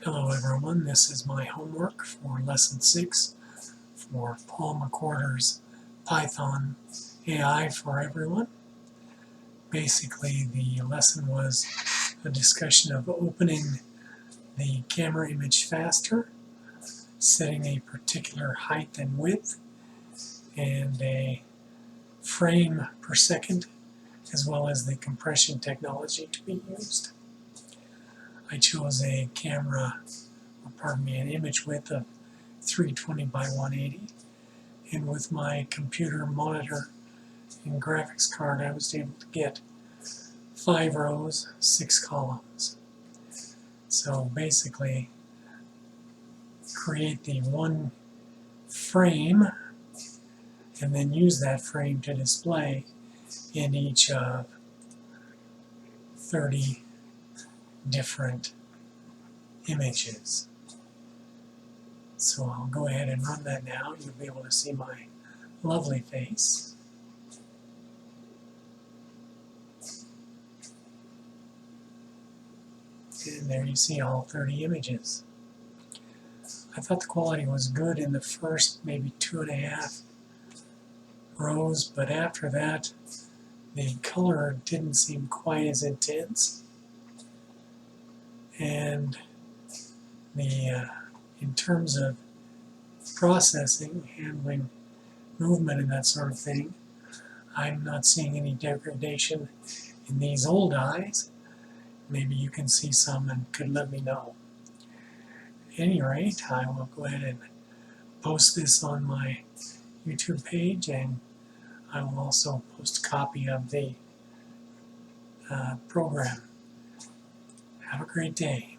Hello everyone, this is my homework for Lesson 6 for Paul McWhorter's Python AI for Everyone. Basically, the lesson was a discussion of opening the camera image faster, setting a particular height and width, and a frame per second, as well as the compression technology to be used. I chose an image width of 320 by 180, and with my computer monitor and graphics card I was able to get 5 rows, 6 columns. So basically create the one frame and then use that frame to display in each of 30 different images. So I'll go ahead and run that now. You'll be able to see my lovely face. And there you see all 30 images. I thought the quality was good in the first maybe 2.5 rows, but after that the color didn't seem quite as intense. And in terms of processing, handling movement and that sort of thing, I'm not seeing any degradation in these old eyes. Maybe you can see some and could let me know. At any rate, I will go ahead and post this on my YouTube page, and I will also post a copy of the program. Have a great day.